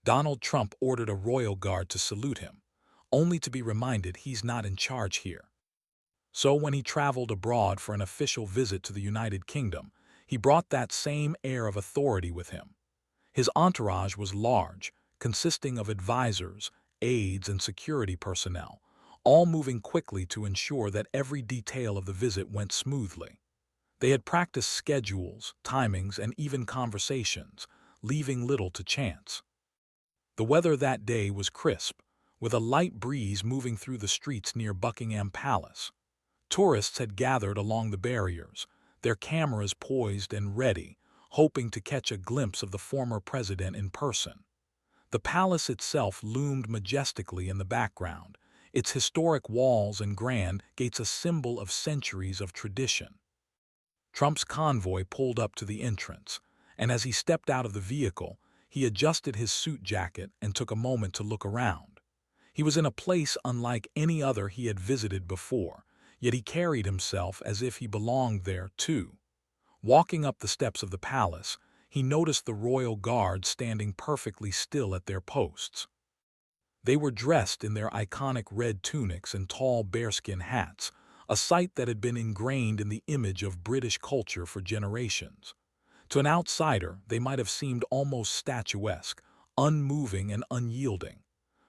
Donald Trump ordered a royal guard to salute him, only to be reminded he's not in charge here. So when he traveled abroad for an official visit to the United Kingdom, he brought that same air of authority with him. His entourage was large, consisting of advisors, aides, and security personnel, all moving quickly to ensure that every detail of the visit went smoothly. They had practiced schedules, timings, and even conversations, leaving little to chance. The weather that day was crisp, with a light breeze moving through the streets near Buckingham Palace. Tourists had gathered along the barriers, their cameras poised and ready, hoping to catch a glimpse of the former president in person. The palace itself loomed majestically in the background, its historic walls and grand gates a symbol of centuries of tradition. Trump's convoy pulled up to the entrance, and as he stepped out of the vehicle, he adjusted his suit jacket and took a moment to look around. He was in a place unlike any other he had visited before, yet he carried himself as if he belonged there too. Walking up the steps of the palace, he noticed the royal guard standing perfectly still at their posts. They were dressed in their iconic red tunics and tall bearskin hats, a sight that had been ingrained in the image of British culture for generations. To an outsider, they might have seemed almost statuesque, unmoving and unyielding.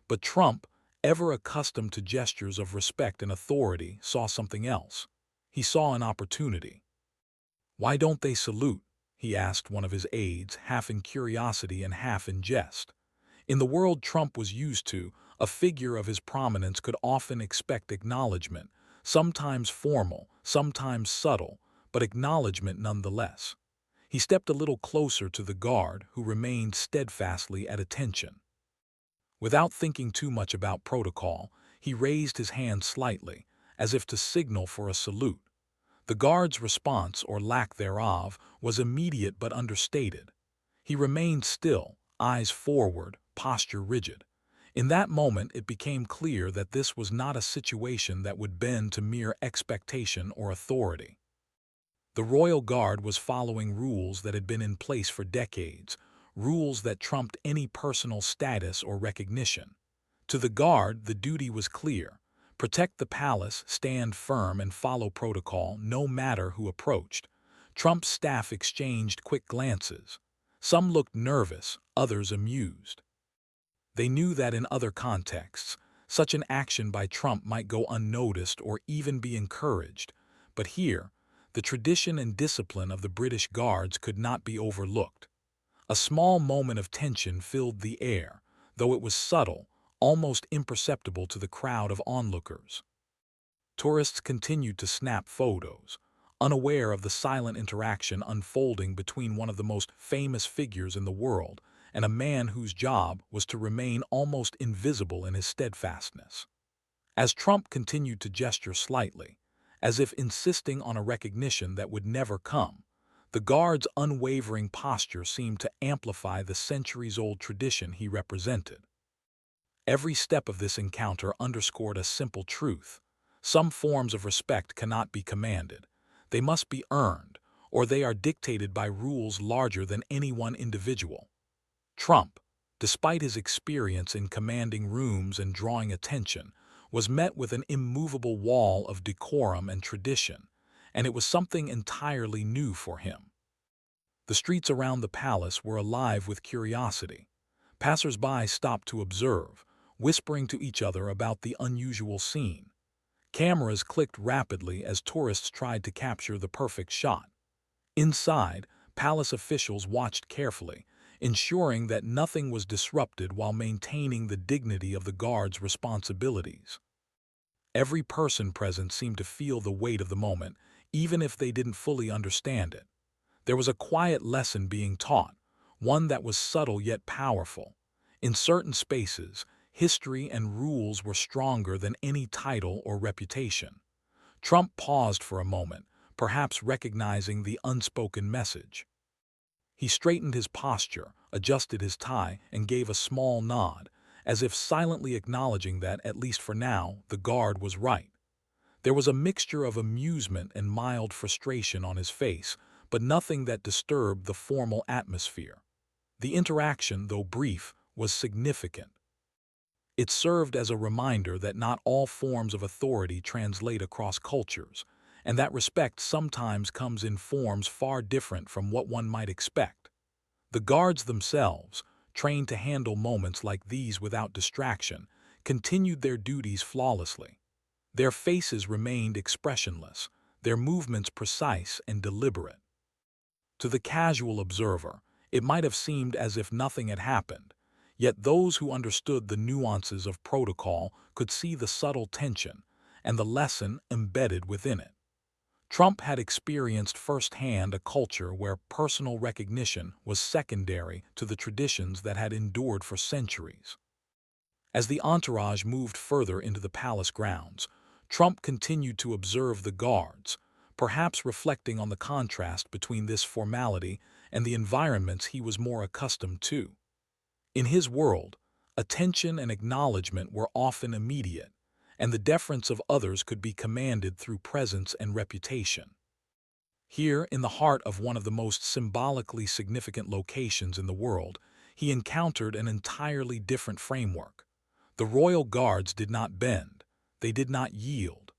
But Trump, ever accustomed to gestures of respect and authority, saw something else. He saw an opportunity. "Why don't they salute?" he asked one of his aides, half in curiosity and half in jest. In the world Trump was used to, a figure of his prominence could often expect acknowledgement, sometimes formal, sometimes subtle, but acknowledgement nonetheless. He stepped a little closer to the guard, who remained steadfastly at attention. Without thinking too much about protocol, he raised his hand slightly, as if to signal for a salute. The guard's response, or lack thereof, was immediate but understated. He remained still, eyes forward, posture rigid. In that moment it became clear that this was not a situation that would bend to mere expectation or authority. The royal guard was following rules that had been in place for decades, rules that trumped any personal status or recognition. To the guard, the duty was clear: protect the palace, stand firm, and follow protocol no matter who approached. Trump's staff exchanged quick glances. Some looked nervous, others amused. They knew that in other contexts, such an action by Trump might go unnoticed or even be encouraged, but here, the tradition and discipline of the British Guards could not be overlooked. A small moment of tension filled the air, though it was subtle, almost imperceptible to the crowd of onlookers. Tourists continued to snap photos, unaware of the silent interaction unfolding between one of the most famous figures in the world and a man whose job was to remain almost invisible in his steadfastness. As Trump continued to gesture slightly, as if insisting on a recognition that would never come, the guard's unwavering posture seemed to amplify the centuries-old tradition he represented. Every step of this encounter underscored a simple truth: some forms of respect cannot be commanded. They must be earned, or they are dictated by rules larger than any one individual. Trump, despite his experience in commanding rooms and drawing attention, was met with an immovable wall of decorum and tradition, and it was something entirely new for him. The streets around the palace were alive with curiosity. Passers-by stopped to observe, whispering to each other about the unusual scene. Cameras clicked rapidly as tourists tried to capture the perfect shot. Inside, palace officials watched carefully, ensuring that nothing was disrupted while maintaining the dignity of the guard's responsibilities. Every person present seemed to feel the weight of the moment, even if they didn't fully understand it. There was a quiet lesson being taught, one that was subtle yet powerful. In certain spaces, history and rules were stronger than any title or reputation. Trump paused for a moment, perhaps recognizing the unspoken message. He straightened his posture, adjusted his tie, and gave a small nod, as if silently acknowledging that, at least for now, the guard was right. There was a mixture of amusement and mild frustration on his face, but nothing that disturbed the formal atmosphere. The interaction, though brief, was significant. It served as a reminder that not all forms of authority translate across cultures, and that respect sometimes comes in forms far different from what one might expect. The guards themselves, trained to handle moments like these without distraction, continued their duties flawlessly. Their faces remained expressionless, their movements precise and deliberate. To the casual observer, it might have seemed as if nothing had happened, yet those who understood the nuances of protocol could see the subtle tension and the lesson embedded within it. Trump had experienced firsthand a culture where personal recognition was secondary to the traditions that had endured for centuries. As the entourage moved further into the palace grounds, Trump continued to observe the guards, perhaps reflecting on the contrast between this formality and the environments he was more accustomed to. In his world, attention and acknowledgement were often immediate, and the deference of others could be commanded through presence and reputation. Here, in the heart of one of the most symbolically significant locations in the world, he encountered an entirely different framework. The royal guards did not bend, they did not yield.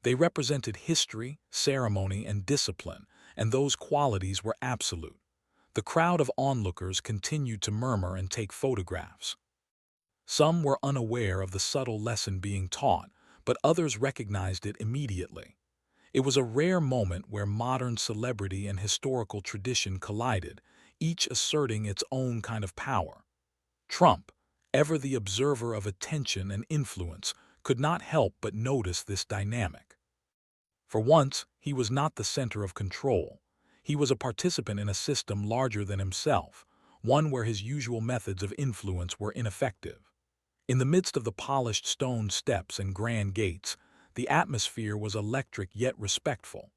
They represented history, ceremony, and discipline, and those qualities were absolute. The crowd of onlookers continued to murmur and take photographs. Some were unaware of the subtle lesson being taught, but others recognized it immediately. It was a rare moment where modern celebrity and historical tradition collided, each asserting its own kind of power. Trump, ever the observer of attention and influence, could not help but notice this dynamic. For once, he was not the center of control. He was a participant in a system larger than himself, one where his usual methods of influence were ineffective. In the midst of the polished stone steps and grand gates, the atmosphere was electric yet respectful.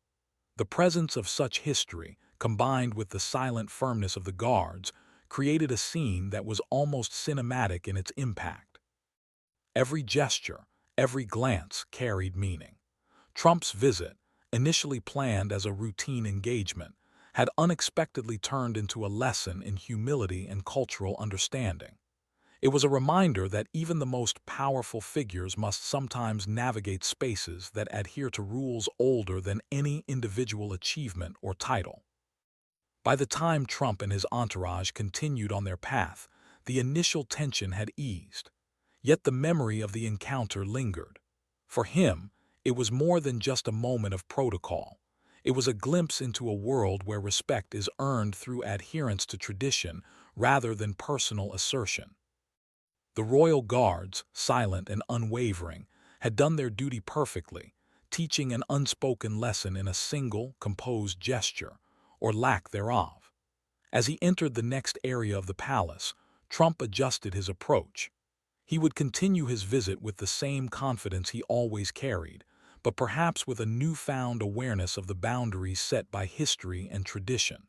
The presence of such history, combined with the silent firmness of the guards, created a scene that was almost cinematic in its impact. Every gesture, every glance carried meaning. Trump's visit, initially planned as a routine engagement, had unexpectedly turned into a lesson in humility and cultural understanding. It was a reminder that even the most powerful figures must sometimes navigate spaces that adhere to rules older than any individual achievement or title. By the time Trump and his entourage continued on their path, the initial tension had eased. Yet the memory of the encounter lingered. For him, it was more than just a moment of protocol. It was a glimpse into a world where respect is earned through adherence to tradition rather than personal assertion. The royal guards, silent and unwavering, had done their duty perfectly, teaching an unspoken lesson in a single, composed gesture, or lack thereof. As he entered the next area of the palace, Trump adjusted his approach. He would continue his visit with the same confidence he always carried, but perhaps with a newfound awareness of the boundaries set by history and tradition.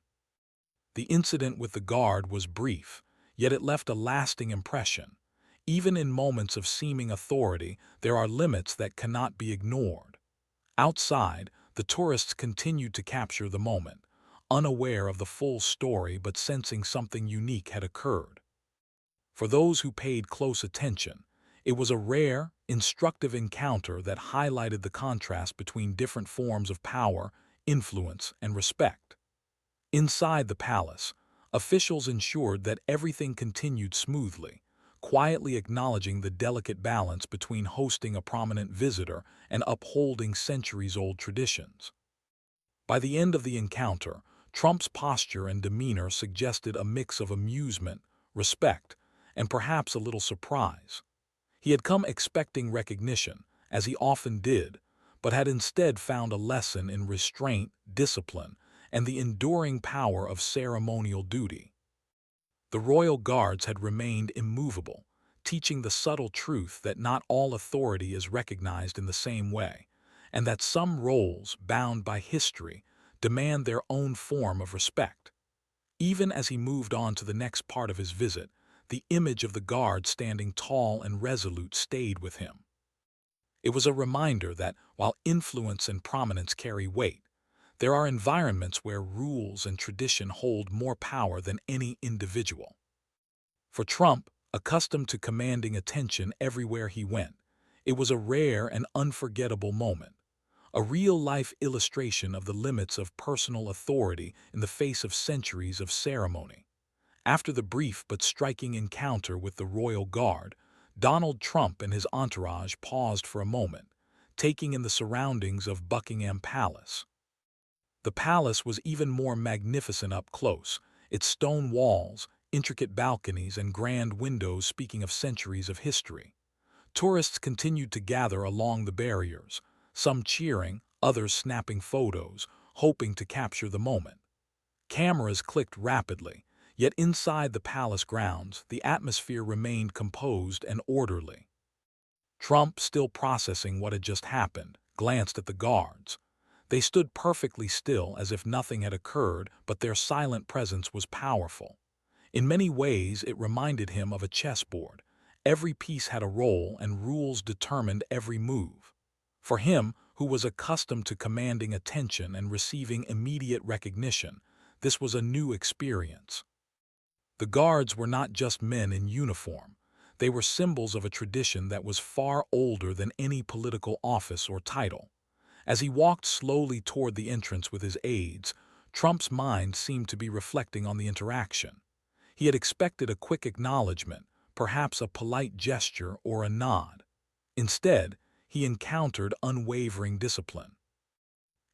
The incident with the guard was brief, yet it left a lasting impression. Even in moments of seeming authority, there are limits that cannot be ignored. Outside, the tourists continued to capture the moment, unaware of the full story but sensing something unique had occurred. For those who paid close attention, it was a rare, instructive encounter that highlighted the contrast between different forms of power, influence, and respect. Inside the palace, officials ensured that everything continued smoothly, quietly acknowledging the delicate balance between hosting a prominent visitor and upholding centuries-old traditions. By the end of the encounter, Trump's posture and demeanor suggested a mix of amusement, respect, and perhaps a little surprise. He had come expecting recognition, as he often did, but had instead found a lesson in restraint, discipline, and the enduring power of ceremonial duty. The royal guards had remained immovable, teaching the subtle truth that not all authority is recognized in the same way, and that some roles, bound by history, demand their own form of respect. Even as he moved on to the next part of his visit, the image of the guard standing tall and resolute stayed with him. It was a reminder that, while influence and prominence carry weight, there are environments where rules and tradition hold more power than any individual. For Trump, accustomed to commanding attention everywhere he went. It was a rare and unforgettable moment, a real-life illustration of the limits of personal authority in the face of centuries of ceremony. After the brief but striking encounter with the royal guard, Donald Trump and his entourage paused for a moment, taking in the surroundings of Buckingham Palace. The palace was even more magnificent up close, its stone walls, intricate balconies, and grand windows speaking of centuries of history. Tourists continued to gather along the barriers, some cheering, others snapping photos, hoping to capture the moment. Cameras clicked rapidly, yet inside the palace grounds, the atmosphere remained composed and orderly. Trump, still processing what had just happened, glanced at the guards. They stood perfectly still as if nothing had occurred, but their silent presence was powerful. In many ways, it reminded him of a chessboard. Every piece had a role, and rules determined every move. For him, who was accustomed to commanding attention and receiving immediate recognition, this was a new experience. The guards were not just men in uniform. They were symbols of a tradition that was far older than any political office or title. As he walked slowly toward the entrance with his aides, Trump's mind seemed to be reflecting on the interaction. He had expected a quick acknowledgement, perhaps a polite gesture or a nod. Instead, he encountered unwavering discipline.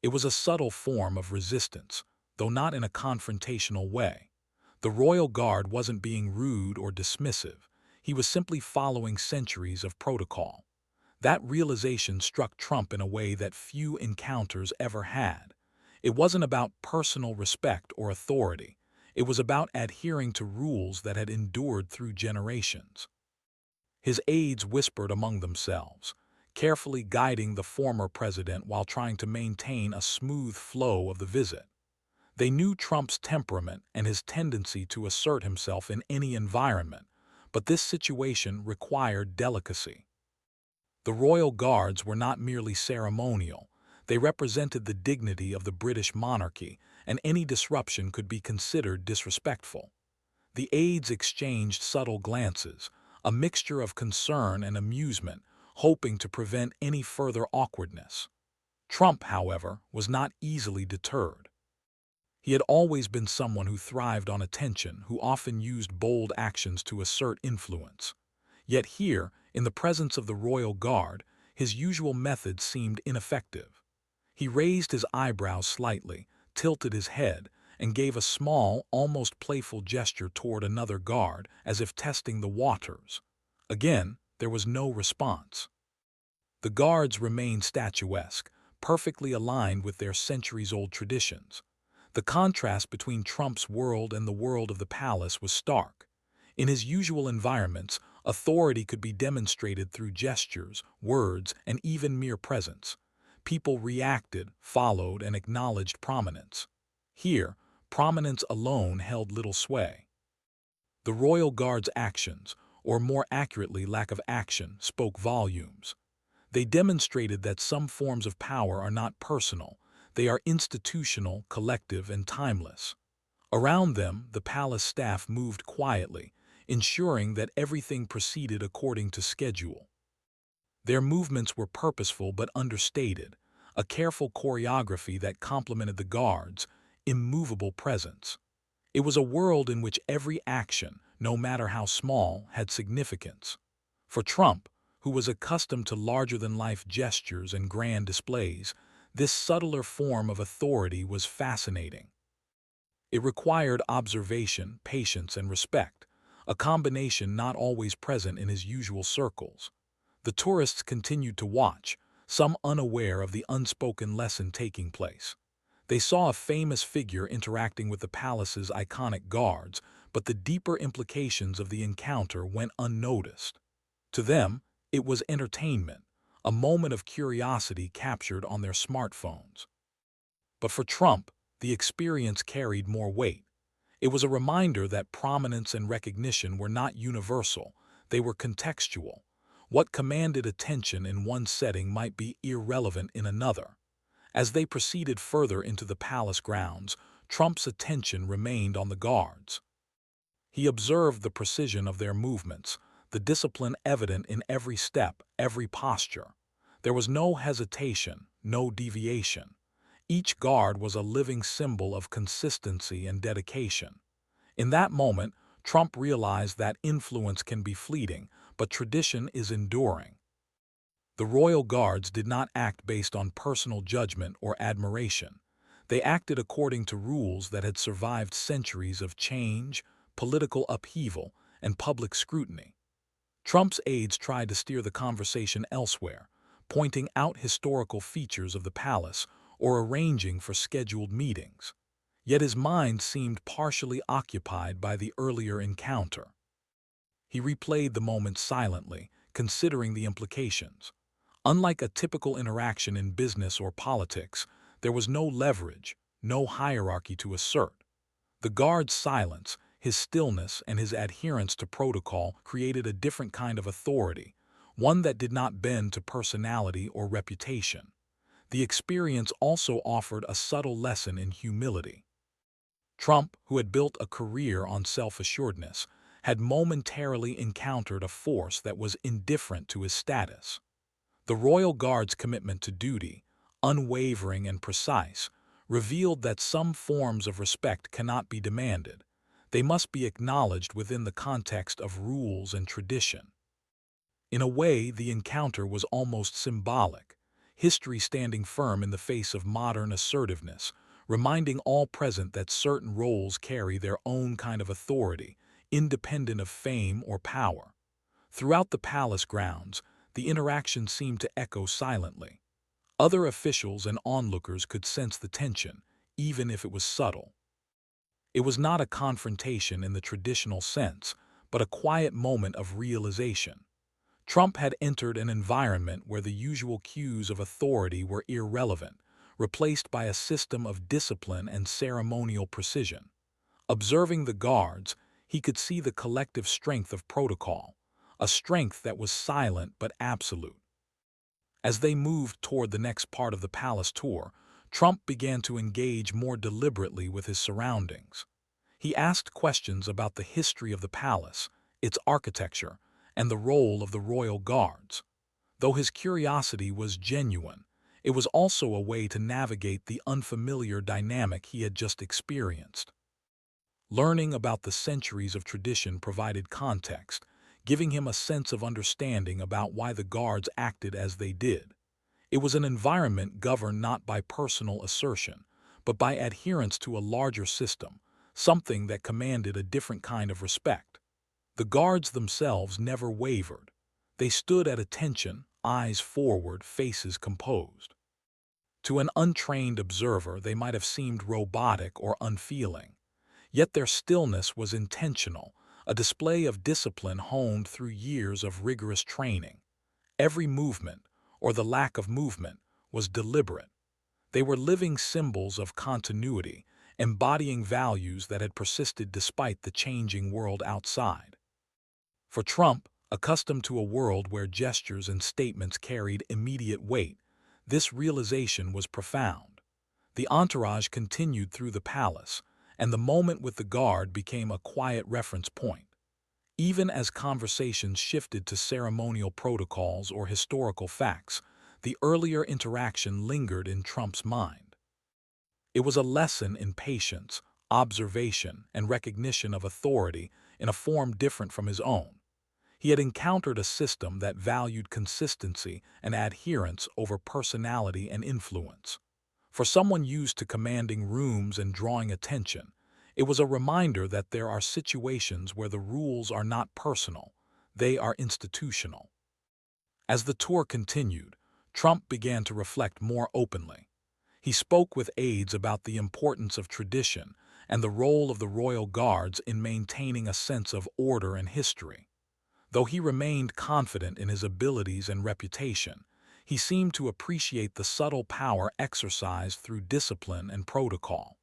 It was a subtle form of resistance, though not in a confrontational way. The royal guard wasn't being rude or dismissive. He was simply following centuries of protocol. That realization struck Trump in a way that few encounters ever had. It wasn't about personal respect or authority. It was about adhering to rules that had endured through generations. His aides whispered among themselves, carefully guiding the former president while trying to maintain a smooth flow of the visit. They knew Trump's temperament and his tendency to assert himself in any environment, but this situation required delicacy. The royal guards were not merely ceremonial. They represented the dignity of the British monarchy, and any disruption could be considered disrespectful. The aides exchanged subtle glances, a mixture of concern and amusement, hoping to prevent any further awkwardness. Trump, however, was not easily deterred. He had always been someone who thrived on attention, who often used bold actions to assert influence. Yet here, in the presence of the royal guard, his usual methods seemed ineffective. He raised his eyebrows slightly, tilted his head, and gave a small, almost playful gesture toward another guard, as if testing the waters. Again, there was no response. The guards remained statuesque, perfectly aligned with their centuries-old traditions. The contrast between Trump's world and the world of the palace was stark. In his usual environments, authority could be demonstrated through gestures, words, and even mere presence. People reacted, followed, and acknowledged prominence. Here, prominence alone held little sway. The royal guard's actions, or more accurately lack of action, spoke volumes. They demonstrated that some forms of power are not personal. They are institutional, collective, and timeless. Around them, the palace staff moved quietly, ensuring that everything proceeded according to schedule. Their movements were purposeful but understated, a careful choreography that complemented the guards' immovable presence. It was a world in which every action, no matter how small, had significance. For Trump, who was accustomed to larger-than-life gestures and grand displays, this subtler form of authority was fascinating. It required observation, patience, and respect, a combination not always present in his usual circles. The tourists continued to watch, some unaware of the unspoken lesson taking place. They saw a famous figure interacting with the palace's iconic guards, but the deeper implications of the encounter went unnoticed. To them, it was entertainment, a moment of curiosity captured on their smartphones. But for Trump, the experience carried more weight. It was a reminder that prominence and recognition were not universal, they were contextual. What commanded attention in one setting might be irrelevant in another. As they proceeded further into the palace grounds, Trump's attention remained on the guards. He observed the precision of their movements, the discipline evident in every step, every posture. There was no hesitation, no deviation. Each guard was a living symbol of consistency and dedication. In that moment, Trump realized that influence can be fleeting, but tradition is enduring. The royal guards did not act based on personal judgment or admiration. They acted according to rules that had survived centuries of change, political upheaval, and public scrutiny. Trump's aides tried to steer the conversation elsewhere, pointing out historical features of the palace or arranging for scheduled meetings. Yet his mind seemed partially occupied by the earlier encounter. He replayed the moment silently, considering the implications. Unlike a typical interaction in business or politics, there was no leverage, no hierarchy to assert. The guard's silence, his stillness, and his adherence to protocol created a different kind of authority, one that did not bend to personality or reputation. The experience also offered a subtle lesson in humility. Trump, who had built a career on self-assuredness, had momentarily encountered a force that was indifferent to his status. The Royal Guard's commitment to duty, unwavering and precise, revealed that some forms of respect cannot be demanded. They must be acknowledged within the context of rules and tradition. In a way, the encounter was almost symbolic, history standing firm in the face of modern assertiveness, reminding all present that certain roles carry their own kind of authority, independent of fame or power. Throughout the palace grounds, the interaction seemed to echo silently. Other officials and onlookers could sense the tension, even if it was subtle. It was not a confrontation in the traditional sense, but a quiet moment of realization. Trump had entered an environment where the usual cues of authority were irrelevant, replaced by a system of discipline and ceremonial precision. Observing the guards, he could see the collective strength of protocol, a strength that was silent but absolute. As they moved toward the next part of the palace tour, Trump began to engage more deliberately with his surroundings. He asked questions about the history of the palace, its architecture, and the role of the royal guards. Though his curiosity was genuine, it was also a way to navigate the unfamiliar dynamic he had just experienced. Learning about the centuries of tradition provided context, giving him a sense of understanding about why the guards acted as they did. It was an environment governed not by personal assertion, but by adherence to a larger system, something that commanded a different kind of respect. The guards themselves never wavered. They stood at attention, eyes forward, faces composed. To an untrained observer, they might have seemed robotic or unfeeling. Yet their stillness was intentional, a display of discipline honed through years of rigorous training. Every movement, or the lack of movement, was deliberate. They were living symbols of continuity, embodying values that had persisted despite the changing world outside. For Trump, accustomed to a world where gestures and statements carried immediate weight, this realization was profound. The entourage continued through the palace, and the moment with the guard became a quiet reference point. Even as conversations shifted to ceremonial protocols or historical facts, the earlier interaction lingered in Trump's mind. It was a lesson in patience, observation, and recognition of authority in a form different from his own. He had encountered a system that valued consistency and adherence over personality and influence. For someone used to commanding rooms and drawing attention, it was a reminder that there are situations where the rules are not personal, they are institutional. As the tour continued, Trump began to reflect more openly. He spoke with aides about the importance of tradition and the role of the royal guards in maintaining a sense of order and history. Though he remained confident in his abilities and reputation, he seemed to appreciate the subtle power exercised through discipline and protocol.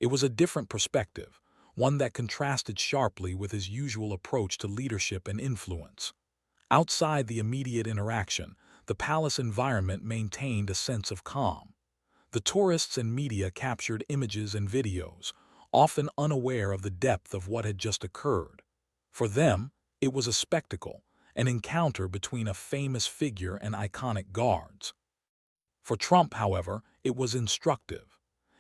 It was a different perspective, one that contrasted sharply with his usual approach to leadership and influence. Outside the immediate interaction, the palace environment maintained a sense of calm. The tourists and media captured images and videos, often unaware of the depth of what had just occurred. For them, it was a spectacle, an encounter between a famous figure and iconic guards. For Trump, however, it was instructive.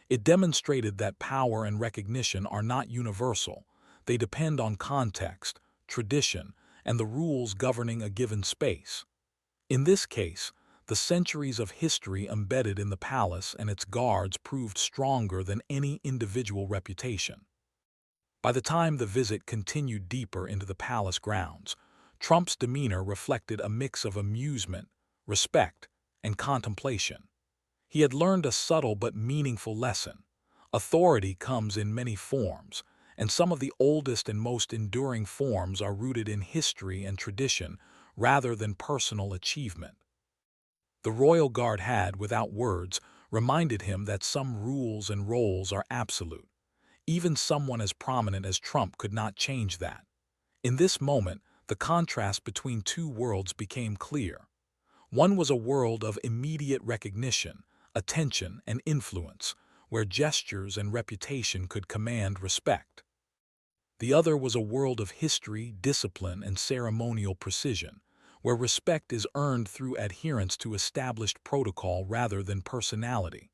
It demonstrated that power and recognition are not universal. They depend on context, tradition, and the rules governing a given space. In this case, the centuries of history embedded in the palace and its guards proved stronger than any individual reputation. By the time the visit continued deeper into the palace grounds, Trump's demeanor reflected a mix of amusement, respect, and contemplation. He had learned a subtle but meaningful lesson. Authority comes in many forms, and some of the oldest and most enduring forms are rooted in history and tradition rather than personal achievement. The royal guard had, without words, reminded him that some rules and roles are absolute. Even someone as prominent as Trump could not change that. In this moment, the contrast between two worlds became clear. One was a world of immediate recognition, attention, and influence, where gestures and reputation could command respect. The other was a world of history, discipline, and ceremonial precision, where respect is earned through adherence to established protocol rather than personality.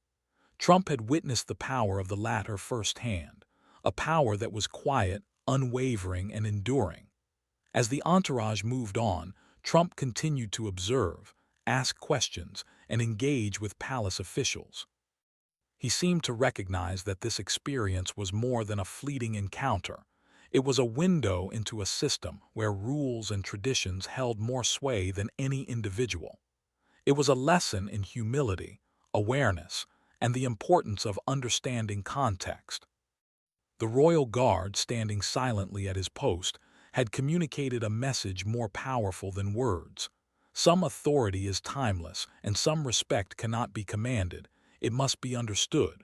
Trump had witnessed the power of the latter firsthand, a power that was quiet, unwavering, and enduring. As the entourage moved on, Trump continued to observe, ask questions, and engage with palace officials. He seemed to recognize that this experience was more than a fleeting encounter. It was a window into a system where rules and traditions held more sway than any individual. It was a lesson in humility, awareness, and the importance of understanding context. The royal guard, standing silently at his post, had communicated a message more powerful than words. Some authority is timeless, and some respect cannot be commanded. It must be understood.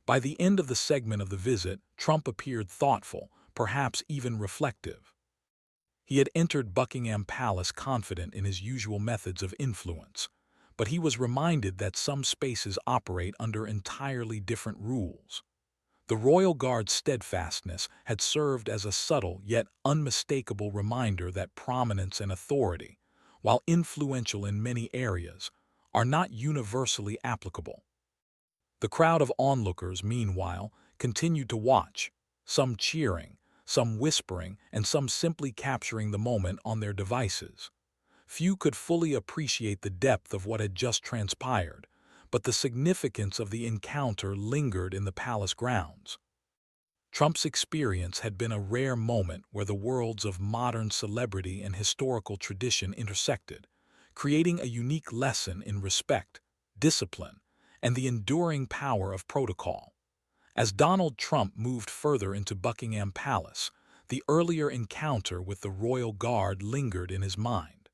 By the end of the segment of the visit, Trump appeared thoughtful, perhaps even reflective. He had entered Buckingham Palace confident in his usual methods of influence, but he was reminded that some spaces operate under entirely different rules. The royal guard's steadfastness had served as a subtle yet unmistakable reminder that prominence and authority, while influential in many areas, are not universally applicable. The crowd of onlookers, meanwhile, continued to watch, some cheering, some whispering, and some simply capturing the moment on their devices. Few could fully appreciate the depth of what had just transpired, but the significance of the encounter lingered in the palace grounds. Trump's experience had been a rare moment where the worlds of modern celebrity and historical tradition intersected, creating a unique lesson in respect, discipline, and the enduring power of protocol. As Donald Trump moved further into Buckingham Palace, the earlier encounter with the royal guard lingered in his mind.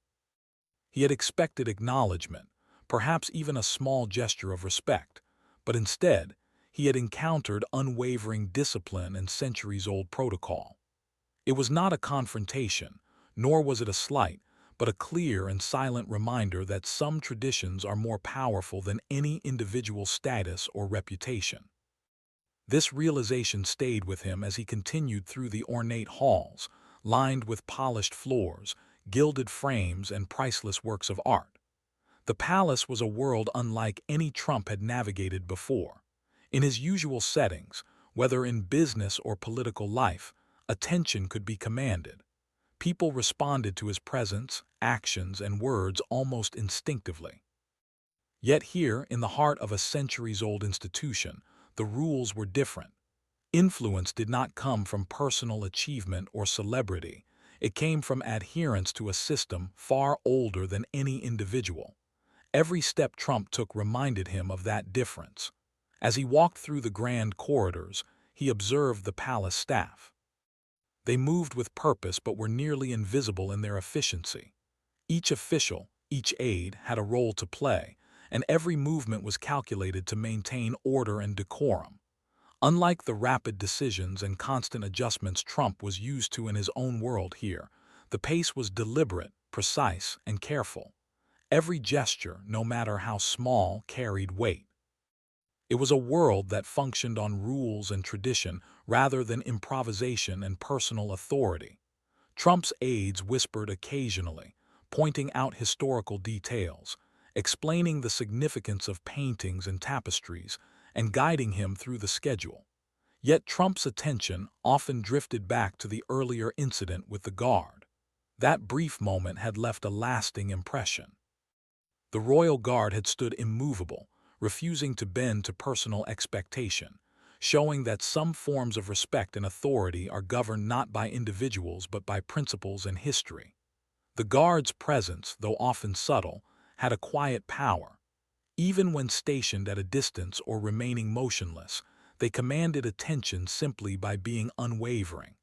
He had expected acknowledgement, perhaps even a small gesture of respect, but instead, he had encountered unwavering discipline and centuries-old protocol. It was not a confrontation, nor was it a slight, but a clear and silent reminder that some traditions are more powerful than any individual status or reputation. This realization stayed with him as he continued through the ornate halls, lined with polished floors, gilded frames, and priceless works of art. The palace was a world unlike any Trump had navigated before. In his usual settings, whether in business or political life, attention could be commanded. People responded to his presence, actions, and words almost instinctively. Yet here, in the heart of a centuries-old institution, the rules were different. Influence did not come from personal achievement or celebrity. It came from adherence to a system far older than any individual. Every step Trump took reminded him of that difference. As he walked through the grand corridors, he observed the palace staff. They moved with purpose but were nearly invisible in their efficiency. Each official, each aide, had a role to play, and every movement was calculated to maintain order and decorum. Unlike the rapid decisions and constant adjustments Trump was used to in his own world here, the pace was deliberate, precise, and careful. Every gesture, no matter how small, carried weight. It was a world that functioned on rules and tradition rather than improvisation and personal authority. Trump's aides whispered occasionally, pointing out historical details, explaining the significance of paintings and tapestries, and guiding him through the schedule. Yet Trump's attention often drifted back to the earlier incident with the guard. That brief moment had left a lasting impression. The royal guard had stood immovable, refusing to bend to personal expectation, showing that some forms of respect and authority are governed not by individuals but by principles and history. The guard's presence, though often subtle, had a quiet power. Even when stationed at a distance or remaining motionless, they commanded attention simply by being unwavering.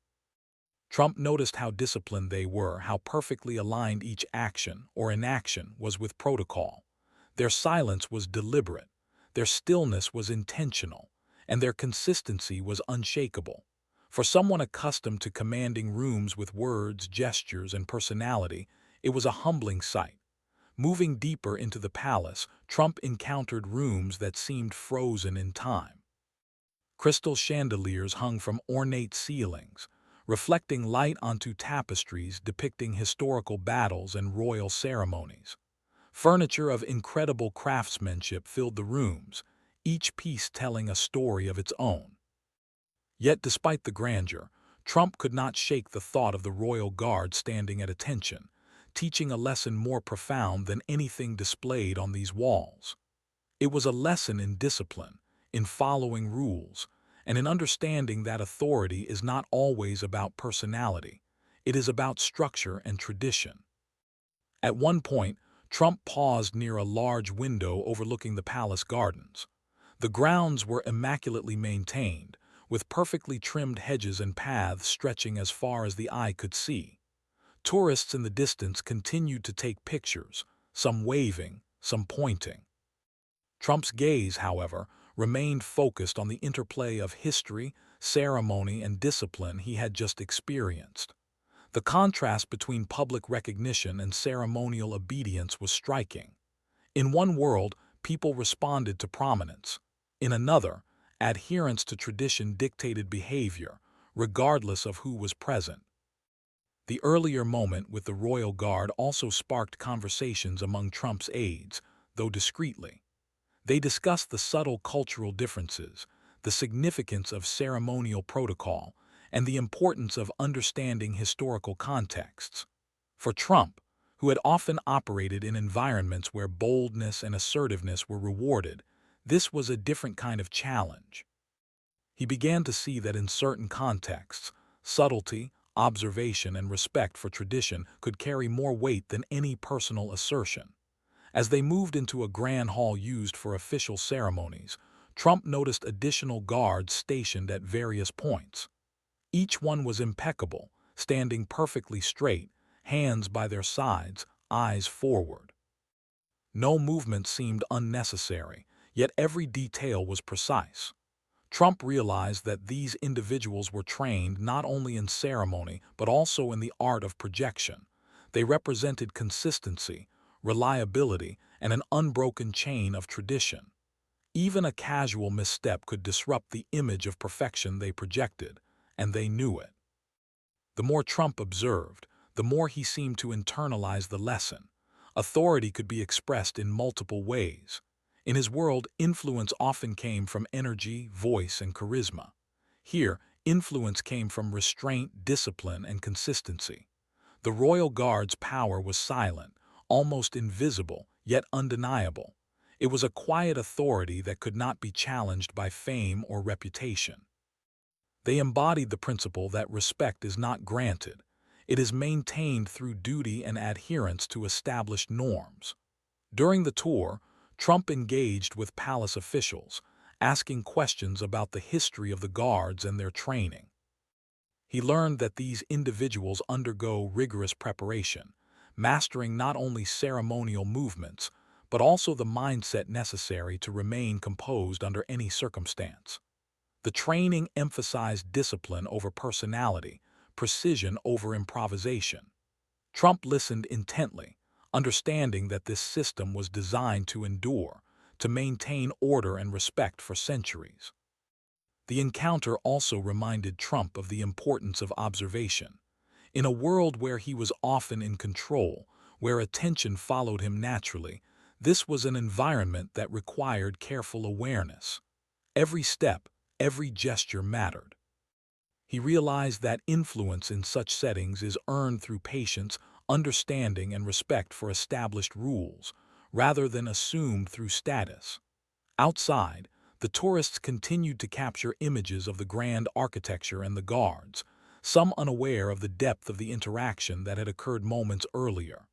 Trump noticed how disciplined they were, how perfectly aligned each action or inaction was with protocol. Their silence was deliberate, their stillness was intentional, and their consistency was unshakable. For someone accustomed to commanding rooms with words, gestures, and personality, it was a humbling sight. Moving deeper into the palace, Trump encountered rooms that seemed frozen in time. Crystal chandeliers hung from ornate ceilings, reflecting light onto tapestries depicting historical battles and royal ceremonies. Furniture of incredible craftsmanship filled the rooms, each piece telling a story of its own. Yet despite the grandeur, Trump could not shake the thought of the royal guard standing at attention, teaching a lesson more profound than anything displayed on these walls. It was a lesson in discipline, in following rules, and in understanding that authority is not always about personality. It is about structure and tradition. At one point, Trump paused near a large window overlooking the palace gardens. The grounds were immaculately maintained, with perfectly trimmed hedges and paths stretching as far as the eye could see. Tourists in the distance continued to take pictures, some waving, some pointing. Trump's gaze, however, remained focused on the interplay of history, ceremony, and discipline he had just experienced. The contrast between public recognition and ceremonial obedience was striking. In one world, people responded to prominence. In another, adherence to tradition dictated behavior, regardless of who was present. The earlier moment with the royal guard also sparked conversations among Trump's aides, though discreetly. They discussed the subtle cultural differences, the significance of ceremonial protocol, and the importance of understanding historical contexts. For Trump, who had often operated in environments where boldness and assertiveness were rewarded, this was a different kind of challenge. He began to see that in certain contexts, subtlety, observation, and respect for tradition could carry more weight than any personal assertion. As they moved into a grand hall used for official ceremonies, Trump noticed additional guards stationed at various points. Each one was impeccable, standing perfectly straight, hands by their sides, eyes forward. No movement seemed unnecessary, yet every detail was precise. Trump realized that these individuals were trained not only in ceremony but also in the art of projection. They represented consistency, reliability, and an unbroken chain of tradition. Even a casual misstep could disrupt the image of perfection they projected, and they knew it. The more Trump observed, the more he seemed to internalize the lesson. Authority could be expressed in multiple ways. In his world, influence often came from energy, voice, and charisma. Here, influence came from restraint, discipline, and consistency. The royal guard's power was silent, almost invisible, yet undeniable. It was a quiet authority that could not be challenged by fame or reputation. They embodied the principle that respect is not granted. It is maintained through duty and adherence to established norms. During the tour, Trump engaged with palace officials, asking questions about the history of the guards and their training. He learned that these individuals undergo rigorous preparation, mastering not only ceremonial movements, but also the mindset necessary to remain composed under any circumstance. The training emphasized discipline over personality, precision over improvisation. Trump listened intently, understanding that this system was designed to endure, to maintain order and respect for centuries. The encounter also reminded Trump of the importance of observation. In a world where he was often in control, where attention followed him naturally, this was an environment that required careful awareness. Every step, every gesture mattered. He realized that influence in such settings is earned through patience, understanding, and respect for established rules, rather than assumed through status. Outside, the tourists continued to capture images of the grand architecture and the guards, some unaware of the depth of the interaction that had occurred moments earlier.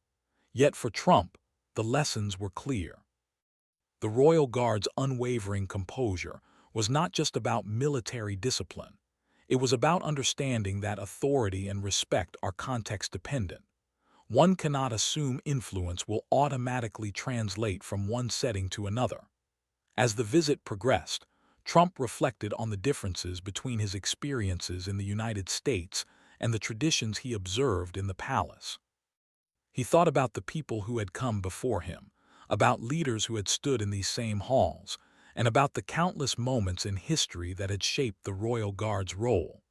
Yet for Trump, the lessons were clear. The Royal Guard's unwavering composure was not just about military discipline. It was about understanding that authority and respect are context-dependent. One cannot assume influence will automatically translate from one setting to another. As the visit progressed, Trump reflected on the differences between his experiences in the United States and the traditions he observed in the palace. He thought about the people who had come before him, about leaders who had stood in these same halls, and about the countless moments in history that had shaped the Royal Guard's role.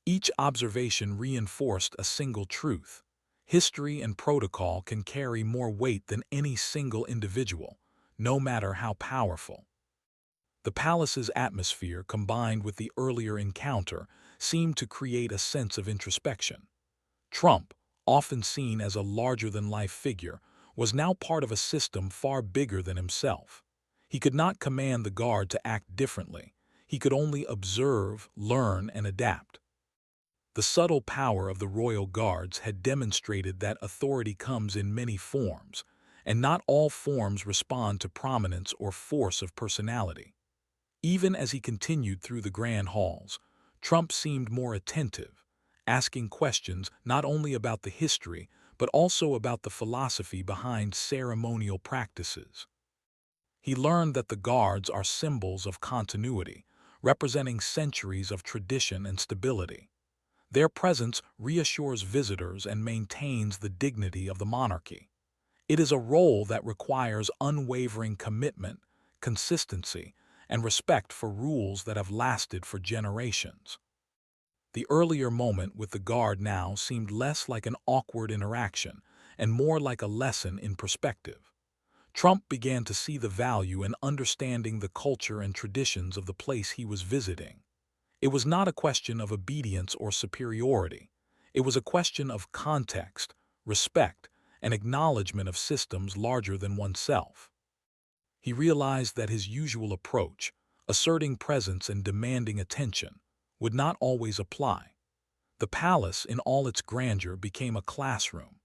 Each observation reinforced a single truth. History and protocol can carry more weight than any single individual, no matter how powerful. The palace's atmosphere, combined with the earlier encounter, seemed to create a sense of introspection. Trump, often seen as a larger-than-life figure, was now part of a system far bigger than himself. He could not command the Guard to act differently. He could only observe, learn, and adapt. The subtle power of the Royal Guards had demonstrated that authority comes in many forms, and not all forms respond to prominence or force of personality. Even as he continued through the grand halls, Trump seemed more attentive, asking questions not only about the history but also about the philosophy behind ceremonial practices. He learned that the guards are symbols of continuity, representing centuries of tradition and stability. Their presence reassures visitors and maintains the dignity of the monarchy. It is a role that requires unwavering commitment, consistency, and respect for rules that have lasted for generations. The earlier moment with the Guard now seemed less like an awkward interaction and more like a lesson in perspective. Trump began to see the value in understanding the culture and traditions of the place he was visiting. It was not a question of obedience or superiority. It was a question of context, respect, and acknowledgement of systems larger than oneself. He realized that his usual approach, asserting presence and demanding attention, would not always apply. The palace, in all its grandeur, became a classroom.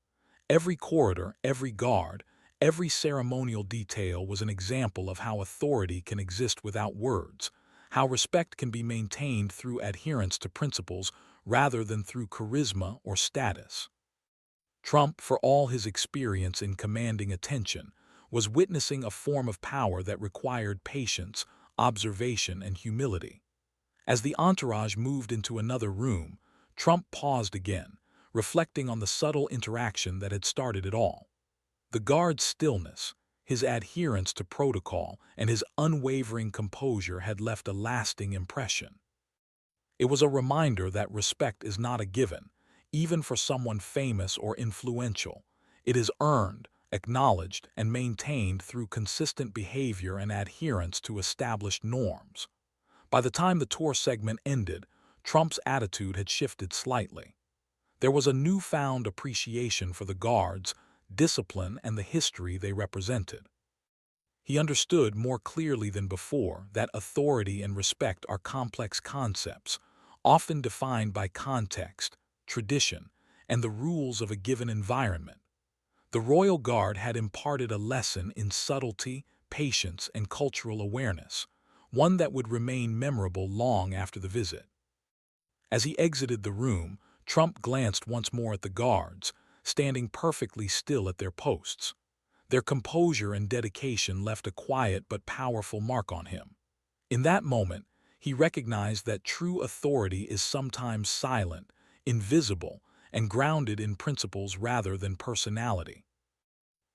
Every corridor, every guard, every ceremonial detail was an example of how authority can exist without words, how respect can be maintained through adherence to principles rather than through charisma or status. Trump, for all his experience in commanding attention, was witnessing a form of power that required patience, observation, and humility. As the entourage moved into another room, Trump paused again, reflecting on the subtle interaction that had started it all. The guard's stillness, his adherence to protocol, and his unwavering composure had left a lasting impression. It was a reminder that respect is not a given, even for someone famous or influential. It is earned, acknowledged, and maintained through consistent behavior and adherence to established norms. By the time the tour segment ended, Trump's attitude had shifted slightly. There was a newfound appreciation for the guards, discipline, and the history they represented. He understood more clearly than before that authority and respect are complex concepts, often defined by context, tradition, and the rules of a given environment. The Royal Guard had imparted a lesson in subtlety, patience, and cultural awareness, one that would remain memorable long after the visit. As he exited the room, Trump glanced once more at the guards, standing perfectly still at their posts. Their composure and dedication left a quiet but powerful mark on him. In that moment, he recognized that true authority is sometimes silent, invisible, and grounded in principles rather than personality.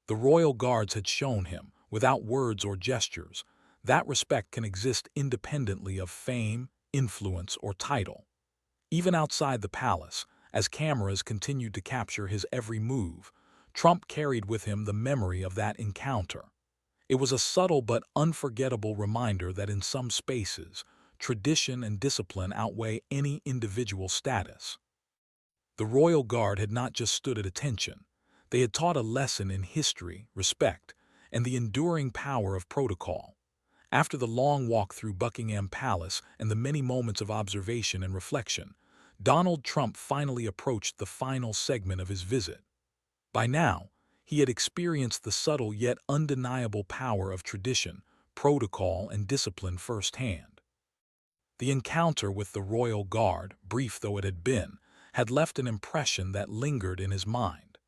The Royal Guards had shown him, without words or gestures. That respect can exist independently of fame, influence, or title. Even outside the palace, as cameras continued to capture his every move, Trump carried with him the memory of that encounter. It was a subtle but unforgettable reminder that in some spaces, tradition and discipline outweigh any individual status. The royal guard had not just stood at attention. They had taught a lesson in history, respect, and the enduring power of protocol. After the long walk through Buckingham Palace and the many moments of observation and reflection, Donald Trump finally approached the final segment of his visit. By now, he had experienced the subtle yet undeniable power of tradition, protocol, and discipline firsthand. The encounter with the royal guard, brief though it had been, had left an impression that lingered in his mind.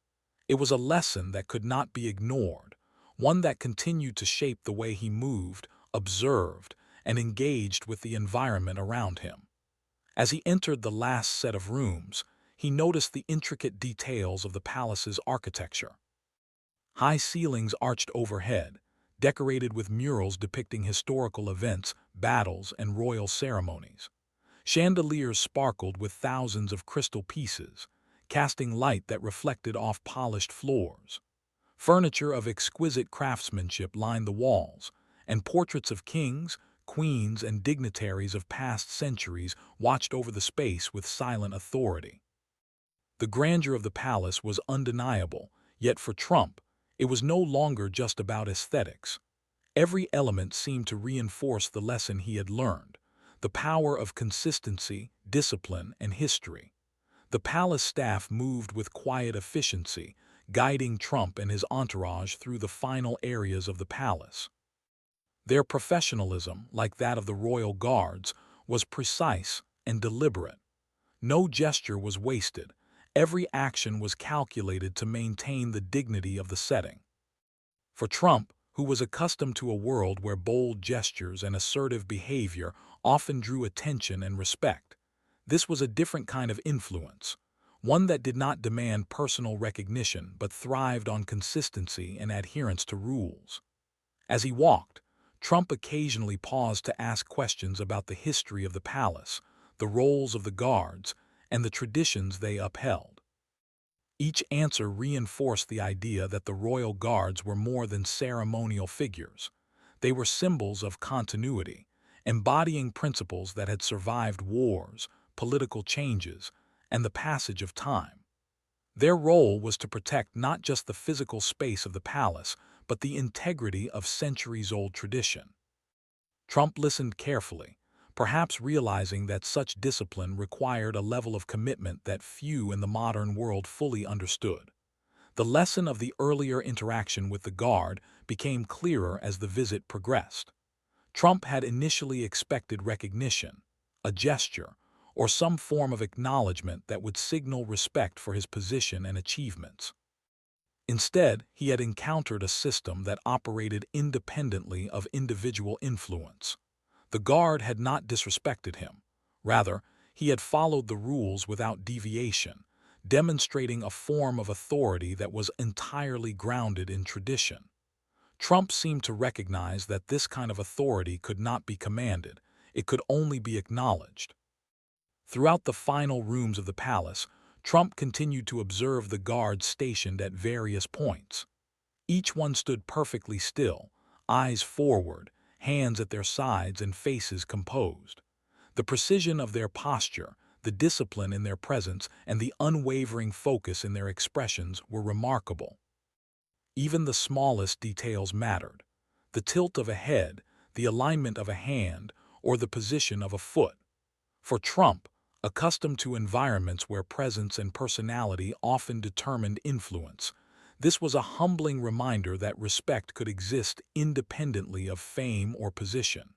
It was a lesson that could not be ignored, one that continued to shape the way he moved, observed, and engaged with the environment around him. As he entered the last set of rooms, he noticed the intricate details of the palace's architecture. High ceilings arched overhead, decorated with murals depicting historical events, battles, and royal ceremonies. Chandeliers sparkled with thousands of crystal pieces, casting light that reflected off polished floors. Furniture of exquisite craftsmanship lined the walls, and portraits of kings, queens, and dignitaries of past centuries watched over the space with silent authority. The grandeur of the palace was undeniable, yet for Trump, it was no longer just about aesthetics. Every element seemed to reinforce the lesson he had learned: the power of consistency, discipline, and history. The palace staff moved with quiet efficiency, guiding Trump and his entourage through the final areas of the palace. Their professionalism, like that of the royal guards, was precise and deliberate. No gesture was wasted. Every action was calculated to maintain the dignity of the setting. For Trump, who was accustomed to a world where bold gestures and assertive behavior often drew attention and respect, this was a different kind of influence, one that did not demand personal recognition but thrived on consistency and adherence to rules. As he walked, Trump occasionally paused to ask questions about the history of the palace, the roles of the guards, and the traditions they upheld. Each answer reinforced the idea that the royal guards were more than ceremonial figures. They were symbols of continuity, embodying principles that had survived wars, political changes, and the passage of time. Their role was to protect not just the physical space of the palace, but the integrity of centuries-old tradition. Trump listened carefully, perhaps realizing that such discipline required a level of commitment that few in the modern world fully understood. The lesson of the earlier interaction with the guard became clearer as the visit progressed. Trump had initially expected recognition, a gesture, or some form of acknowledgement that would signal respect for his position and achievements. Instead, he had encountered a system that operated independently of individual influence. The guard had not disrespected him. Rather, he had followed the rules without deviation, demonstrating a form of authority that was entirely grounded in tradition. Trump seemed to recognize that this kind of authority could not be commanded, it could only be acknowledged. Throughout the final rooms of the palace, Trump continued to observe the guards stationed at various points. Each one stood perfectly still, eyes forward, hands at their sides, and faces composed. The precision of their posture, the discipline in their presence, and the unwavering focus in their expressions were remarkable. Even the smallest details mattered: the tilt of a head, the alignment of a hand, or the position of a foot. For Trump, accustomed to environments where presence and personality often determined influence, this was a humbling reminder that respect could exist independently of fame or position.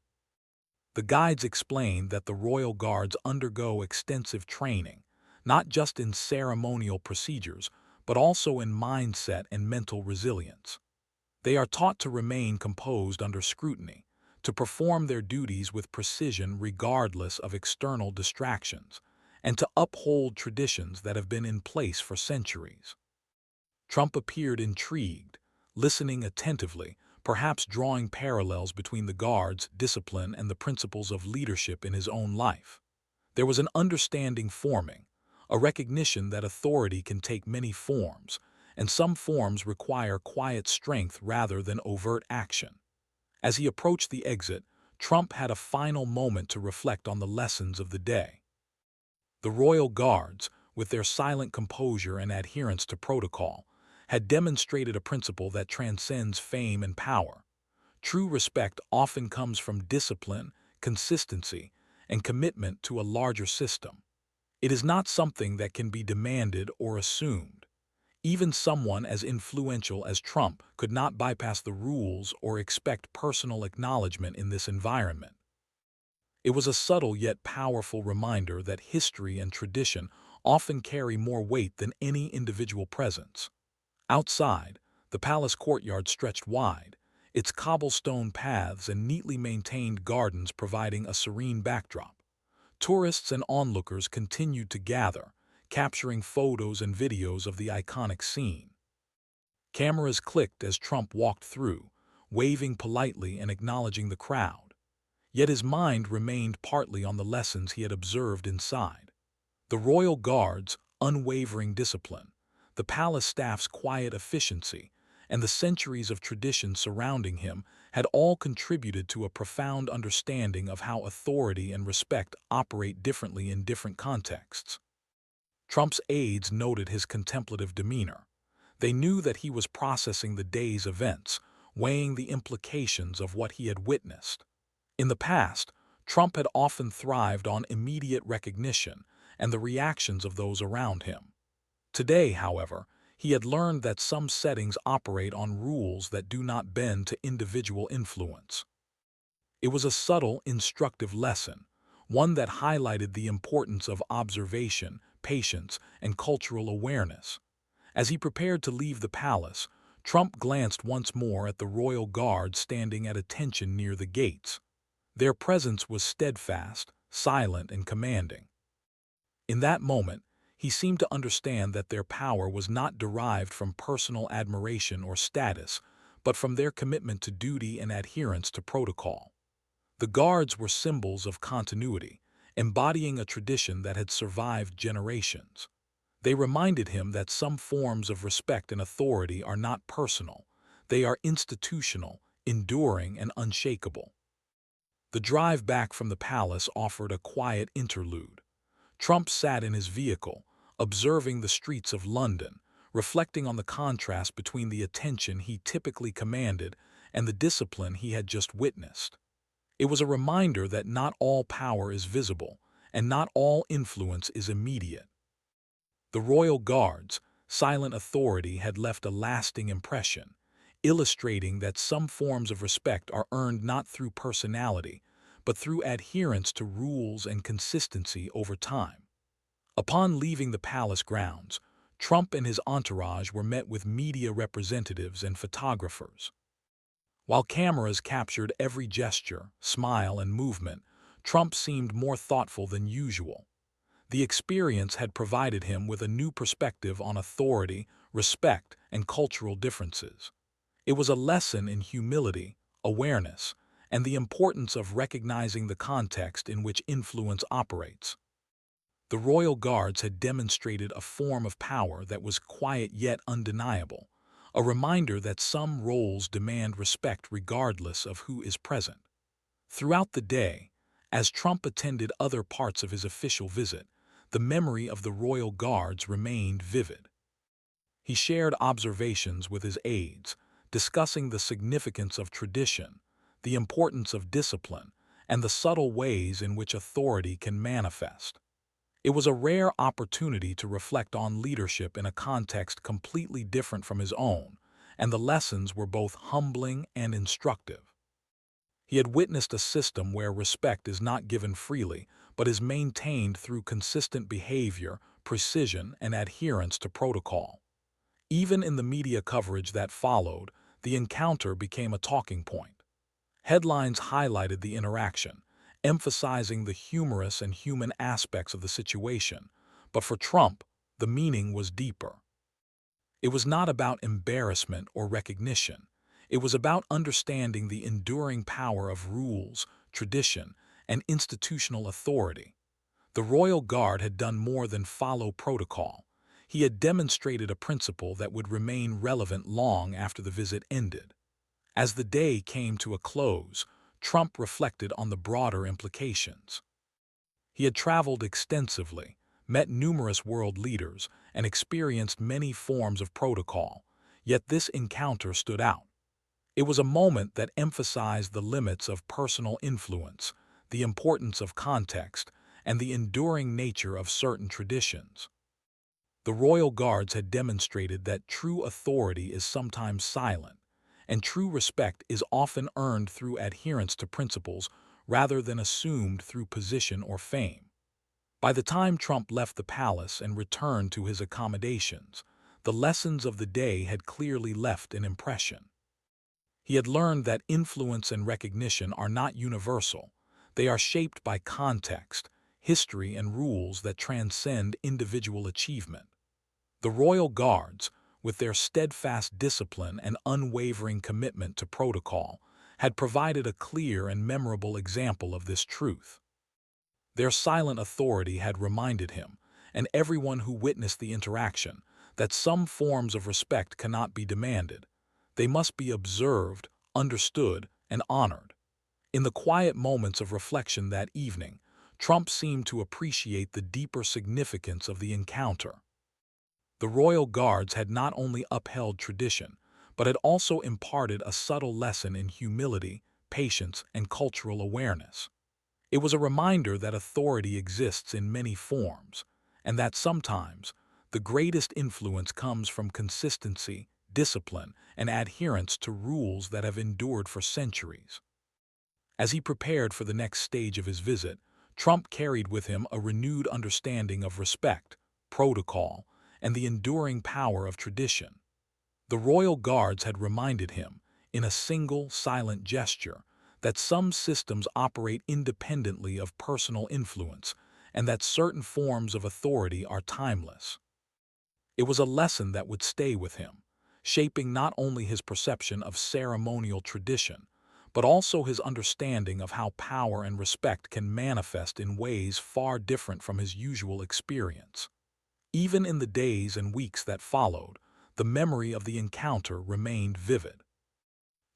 The guides explained that the royal guards undergo extensive training, not just in ceremonial procedures, but also in mindset and mental resilience. They are taught to remain composed under scrutiny, to perform their duties with precision regardless of external distractions, and to uphold traditions that have been in place for centuries. Trump appeared intrigued, listening attentively, perhaps drawing parallels between the guards' discipline and the principles of leadership in his own life. There was an understanding forming, a recognition that authority can take many forms, and some forms require quiet strength rather than overt action. As he approached the exit, Trump had a final moment to reflect on the lessons of the day. The royal guards, with their silent composure and adherence to protocol, had demonstrated a principle that transcends fame and power. True respect often comes from discipline, consistency, and commitment to a larger system. It is not something that can be demanded or assumed. Even someone as influential as Trump could not bypass the rules or expect personal acknowledgement in this environment. It was a subtle yet powerful reminder that history and tradition often carry more weight than any individual presence. Outside, the palace courtyard stretched wide, its cobblestone paths and neatly maintained gardens providing a serene backdrop. Tourists and onlookers continued to gather, capturing photos and videos of the iconic scene. Cameras clicked as Trump walked through, waving politely and acknowledging the crowd. Yet his mind remained partly on the lessons he had observed inside. The royal guard's unwavering discipline, the palace staff's quiet efficiency, and the centuries of tradition surrounding him had all contributed to a profound understanding of how authority and respect operate differently in different contexts. Trump's aides noted his contemplative demeanor. They knew that he was processing the day's events, weighing the implications of what he had witnessed. In the past, Trump had often thrived on immediate recognition and the reactions of those around him. Today, however, he had learned that some settings operate on rules that do not bend to individual influence. It was a subtle, instructive lesson, one that highlighted the importance of observation, patience, and cultural awareness. As he prepared to leave the palace, Trump glanced once more at the royal guard standing at attention near the gates. Their presence was steadfast, silent, and commanding. In that moment, he seemed to understand that their power was not derived from personal admiration or status, but from their commitment to duty and adherence to protocol. The guards were symbols of continuity, embodying a tradition that had survived generations. They reminded him that some forms of respect and authority are not personal. They are institutional, enduring, and unshakable. The drive back from the palace offered a quiet interlude. Trump sat in his vehicle, observing the streets of London, reflecting on the contrast between the attention he typically commanded and the discipline he had just witnessed. It was a reminder that not all power is visible, and not all influence is immediate. The royal guard's silent authority had left a lasting impression, illustrating that some forms of respect are earned not through personality, but through adherence to rules and consistency over time. Upon leaving the palace grounds, Trump and his entourage were met with media representatives and photographers. While cameras captured every gesture, smile, and movement, Trump seemed more thoughtful than usual. The experience had provided him with a new perspective on authority, respect, and cultural differences. It was a lesson in humility, awareness, and the importance of recognizing the context in which influence operates. The royal guards had demonstrated a form of power that was quiet yet undeniable, a reminder that some roles demand respect regardless of who is present. Throughout the day, as Trump attended other parts of his official visit, the memory of the royal guards remained vivid. He shared observations with his aides, discussing the significance of tradition, the importance of discipline, and the subtle ways in which authority can manifest. It was a rare opportunity to reflect on leadership in a context completely different from his own, and the lessons were both humbling and instructive. He had witnessed a system where respect is not given freely, but is maintained through consistent behavior, precision, and adherence to protocol. Even in the media coverage that followed, the encounter became a talking point. Headlines highlighted the interaction, emphasizing the humorous and human aspects of the situation, but for Trump, the meaning was deeper. It was not about embarrassment or recognition. It was about understanding the enduring power of rules, tradition, and institutional authority. The royal guard had done more than follow protocol. He had demonstrated a principle that would remain relevant long after the visit ended. As the day came to a close, Trump reflected on the broader implications. He had traveled extensively, met numerous world leaders, and experienced many forms of protocol, yet this encounter stood out. It was a moment that emphasized the limits of personal influence, the importance of context, and the enduring nature of certain traditions. The royal guards had demonstrated that true authority is sometimes silent, and true respect is often earned through adherence to principles rather than assumed through position or fame. By the time Trump left the palace and returned to his accommodations, the lessons of the day had clearly left an impression. He had learned that influence and recognition are not universal. They are shaped by context, history, and rules that transcend individual achievement. The royal guards, with their steadfast discipline and unwavering commitment to protocol, had provided a clear and memorable example of this truth. Their silent authority had reminded him, and everyone who witnessed the interaction, that some forms of respect cannot be demanded. They must be observed, understood, and honored. In the quiet moments of reflection that evening, Trump seemed to appreciate the deeper significance of the encounter. The royal guards had not only upheld tradition, but had also imparted a subtle lesson in humility, patience, and cultural awareness. It was a reminder that authority exists in many forms, and that sometimes the greatest influence comes from consistency, discipline, and adherence to rules that have endured for centuries. As he prepared for the next stage of his visit, Trump carried with him a renewed understanding of respect, protocol, and the enduring power of tradition. The royal guards had reminded him, in a single, silent gesture, that some systems operate independently of personal influence and that certain forms of authority are timeless. It was a lesson that would stay with him, shaping not only his perception of ceremonial tradition, but also his understanding of how power and respect can manifest in ways far different from his usual experience. Even in the days and weeks that followed, the memory of the encounter remained vivid.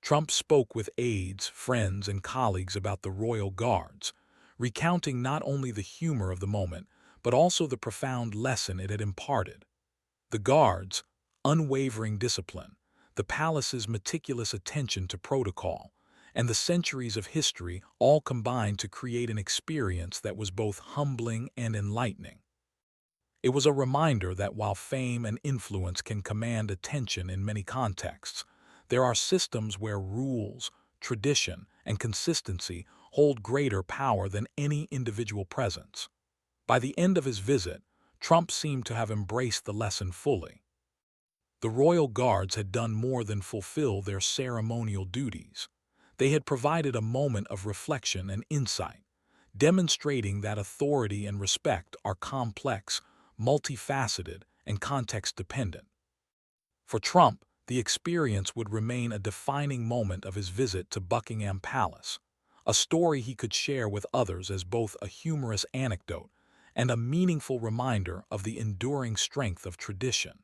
Trump spoke with aides, friends, and colleagues about the royal guards, recounting not only the humor of the moment, but also the profound lesson it had imparted. The guards' unwavering discipline, the palace's meticulous attention to protocol, and the centuries of history all combined to create an experience that was both humbling and enlightening. It was a reminder that while fame and influence can command attention in many contexts, there are systems where rules, tradition, and consistency hold greater power than any individual presence. By the end of his visit, Trump seemed to have embraced the lesson fully. The royal guards had done more than fulfill their ceremonial duties. They had provided a moment of reflection and insight, demonstrating that authority and respect are complex, multifaceted, and context-dependent. For Trump, the experience would remain a defining moment of his visit to Buckingham Palace, a story he could share with others as both a humorous anecdote and a meaningful reminder of the enduring strength of tradition.